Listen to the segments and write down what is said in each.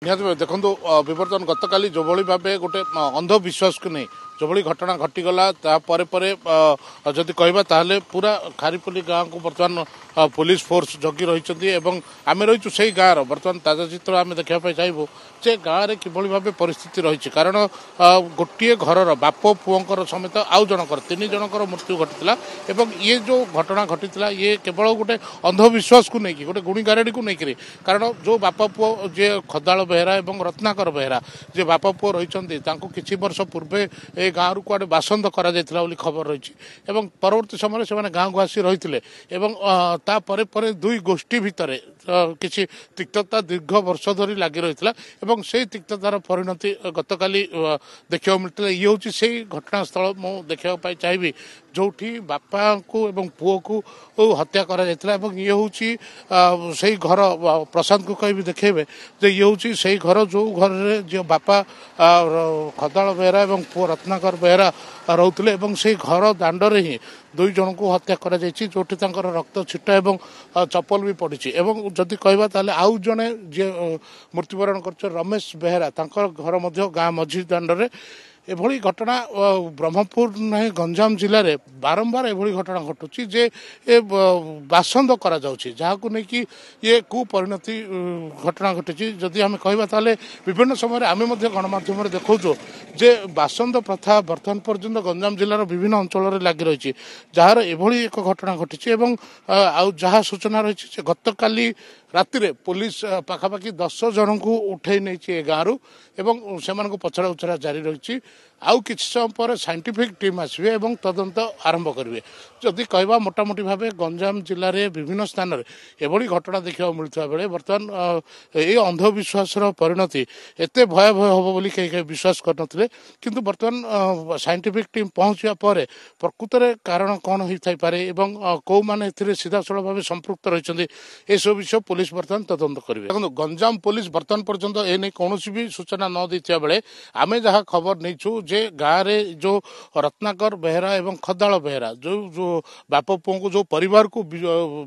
निहत भाई देखो बर्तमान गतकाली जो भाव गोटे अंधविश्वास को नहीं जो घटना घटीगला जदि कहवा ताहले पूरा खारीपल्ली गाँव को बर्तमान पुलिस फोर्स जगी रही आम रही से गाँव बर्तमान ताजा चित्र आम देखा चाहबू जे गाँव में किभली भाव परिस्थिति रही कारण गोटे घर बाप पुओं समेत आउ जनकर 3 जनकर मृत्यु घटी ये जो घटना घटी ये केवल गोटे अंधविश्वास को लेकिन गोटे गुणी गारेडी को लेकिन कारण जो बाप पुओ जे खदाल बेहरा और रत्नाकर बेहरा जे बाप पुओ रही किछि वर्ष पूर्वे ए गाँव रु कुआडे बासंद करा जायतिला बोली खबर रही परवर्ती समय से गाँव को आसी रही तापर दुई गोष्ठी भितर किसी तिक्तता दीर्घ वर्ष धरी लगी रही से तिक्ततार परिणति गतकाली देखा मिलता ये हूँ से घटनास्थल मु देखा चाहिए जोठी बापा को एवं पुओ को हत्या करा जायतिला ये हूँ से घर प्रशांत को कहीं देखेबे जे ये हूँ से घर जो घर जो बापा खदाल बेहरा और पुओ रत्नाकर बेहरा रोते से घर दांडरे ही 2 जन को हत्या करा जायछि जोठी तांकर रक्त छिटा एवं चप्पल भी पड़ी एवं जदि कहबा ताले आउ जने जे मृत्युवरण कर रमेश बेहरा तांकर घर मध्य गाँ मझी दांडरे एभली घटना ब्रह्मपुर नहीं गंजाम जिले में बारंबार एभली घटना घटुची जे बासंद करा जाउची जहाकू नहीं कि ये कुपरिणति घटना घटी जदि आम कहबा ताले विभिन्न समय आम गणमाध्यम देखो जे बासंद प्रथा बर्तमान पर्यंत गंजाम जिलार विभिन्न अंचल लगी रही जार एभली एक घटना घटी आउ जहाँ सूचना रही गतकाली राति रे पुलिस पाखापाखि 10 जन को उठे नहीं गाँव एवं से पचरा उचरा जारी रही आउ किसी समय पर साइंटिफिक टीम आसवे एवं तदंत आरंभ करेंगे जदि कहवा मोटामोटी भाव गंजाम जिले में विभिन्न स्थान में एभली घटना देखा मिलता बेले बर्तमान ये अंधविश्वास परिणति एत भयावह हम बोली कहीं विश्वास करते किंतु बर्तमान साइंटिफिक टीम पहुंचा पर प्रकृत में कारण कौन होता है कौ मैंने सीधासल भाव संपृक्त रही सब विषय पुलिस बर्तमान तदंत करेंगे देखो गंजाम पुलिस बर्तमान पर्यंत एने कौन भी सूचना न देता बेले आम जहाँ खबर नहीं जे गाँव में जो रत्नाकर बेहरा एवं खदाल बेहरा जो बाप पुओं को जो परिवार को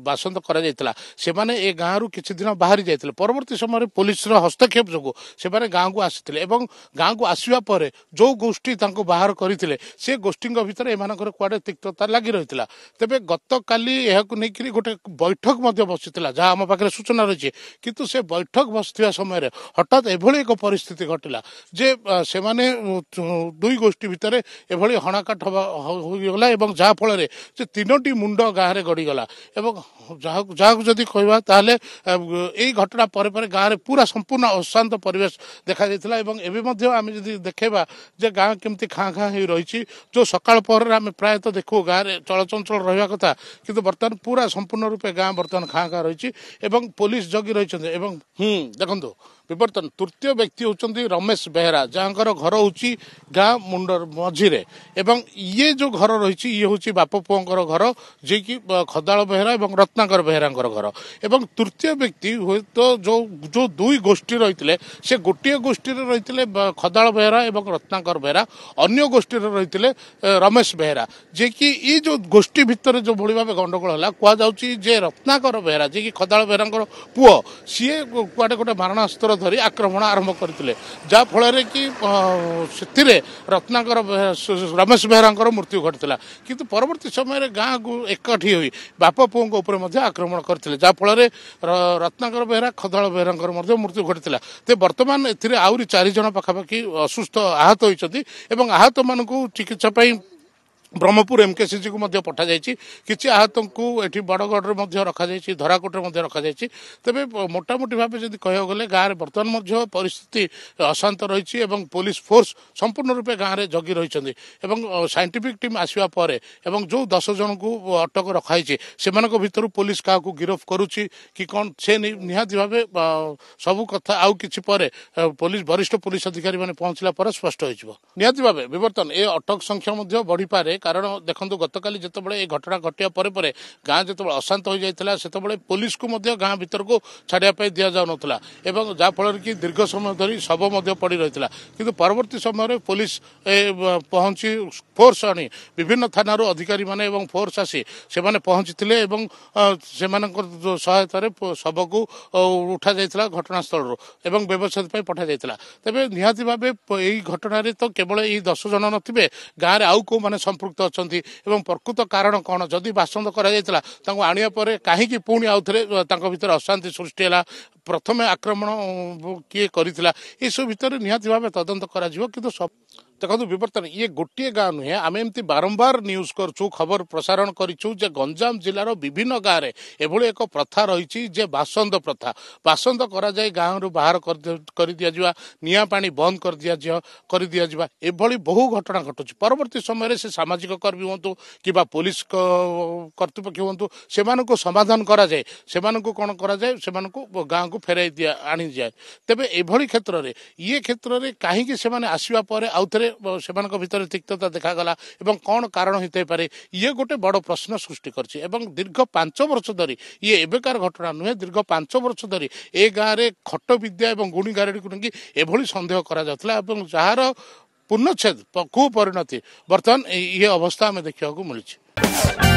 बासंद करा जायतिला से माने ए गाँव रु किछि दिन बाहरी जायतिले परवर्ती समय पुलिस हस्तक्षेप जो से गाँव को आसीथिले एवं गाँव को आसीबा परे जो गोष्ठी तांको बाहर करथिले से गोष्ठी भितर एमानकर कुआडे तिक्तता लगी रहितिला तेबे गतकाली एहाकु नेकिरी गोटे बैठक मध्य बसितिला जहाँ आम पाखरे सूचना रही किंतु से बैठक बसथिया समय हठात एभली एक परिस्थिति घटिला जे से माने 2 गोष्ठी भितर एभली हणाकाट होगला एवं जहाँ फल 3टी मुंड गाँव में गड़ीगला जहाँ जदि कहवा ताहले यही घटना पर गाँव में पूरा संपूर्ण अशांत परिवेश देखा जायतिला एवं आम जदि देखेबा जे गाँव केमती खाँ खाँ हो रही जो सकाळ पहर आम प्रायतः देखू गाँव में चलचंचल रहा कथा किंतु बर्तमान पूरा संपूर्ण रूपे गाँव बर्तमान खाँ खाँ रही पुलिस जगी रही देखो विवर्तन तृतीय व्यक्ति होती रमेश बेहरा जहाँ घर हूँ गाँ मुंडर मझीरे एवं ये जो घर रही ये हूँ बाप पुओं घर जी कि खदाल बेहरा और रत्नाकर बेहरा घर एवं तृतीय व्यक्ति हुए तो जो 2 गोष्ठी रही से गोटे गोष्ठी रही खदाल बेहरा और रत्नाकर बेहरा अन्य गोष्ठी रही रमेश बेहरा जे कि ये जो गोष्ठी भितर जो भली भाव गंडगोल है कहुचे रत्नाकर बेहरा जी कि खदाल बेहरा पुओ सी कुआडे गोटे मारणास्त्र धरी आक्रमण आरंभ करते जहाँफल कि रत्नाकर रमेश बेहरा मृत्यु घटीला किंतु परवर्ती समय गाँ को एकाठी हुई बाप पुओं आक्रमण करते जहाँफल रत्नाकर बेहरा खदाल बेहरा मृत्यु घटीला तो बर्तमान आहरी 4 जन पाखापाखि असुस्थ आहत होती आहत मान चिकित्सा ब्रह्मपुर एमकेसीजी को पठा जाइए किसी आहत को ये बड़गढ़ रखा धराकोटे रखा जाइए तेरे मोटामोटी भाव जब कह गले गाँव में बर्तमान परिस्थिति अशांत रही पुलिस फोर्स संपूर्ण रूपे गाँव में जगी रही साइंटिफिक टीम आसवा पर जो 10 जन को अटक रखाई से भर पुलिस क्या गिरफ करुच्ची कि कौन से निहाती भाव सबू कथा आउ कि पुलिस वरिष्ठ पुलिस अधिकारी मैंने पहुंचला पर स्पष्ट हो निहाती भाव विवर्तन ए अटक संख्या बढ़ी पारे कारण देखो गतकाली जितेबाला ये घटना घटिया पर गाँ जो अशांत हो जाता से पुलिस को गाँ भीतर को छाड़ापी दि जाऊला और जहाँफल कि दीर्घ समय धरी शव पड़ रही कि परवर्ती समय पुलिस पहुंची फोर्स आनी विभिन्न थाना अधिकारी माने फोर्स आसी से पहुंची से सहायतार शव को उठा जाता घटनास्थल एवं व्यवसाय पठा जाता तेज निहाती भाव यही घटन तो केवल यही 10 जन नथिबे गाँव में आउ को माने संपृक्त अच्छा प्रकृत कारण कौन जदि बासंद आनिया पर कहीं पुणी आउ थे भीतर अशांति सृष्टि है प्रथम आक्रमण किए करिथिला ये सब भितर निहाती भाव तदंत करा किंतु सब देखो विवर्तन ये गोटे गाँ नुहे आम एमती बारंबार न्यूज करूँ खबर प्रसारण करूँ गंजाम जिलार विभिन्न गाँव में एभली एक प्रथा रही बासंद प्रथा बासंद करा जाए गाँव बाहर कर दिया निया पानी बंद कर दिया एभली बहु घटना घटुची परवर्ती समय से सामाजिक कर्मी हूँ कि पुलिस कर्तृपक्ष हूँ से समाधान करा जाए से कौन करा जाए से गाँव को फेराई दिया आनी जाए तेबे एभली क्षेत्र में ये क्षेत्र में कहीं से आसवा पर आउ थे से भीतर तिक्तता देखागला एवं कौन कारण होते पारे ये गोटे बड़ प्रश्न सृष्टि करछि एवं दीर्घ 5 वर्ष धरी ये एबेकार घटना नुहे दीर्घ 5 वर्ष धरी ए गाँव में खट विद्या और गुणी गारेडी को एभली संदेह करा जाउथला एवं जार पूर्णच्छेद कु परिणति बर्तमान ये अवस्था आम देखा मिली।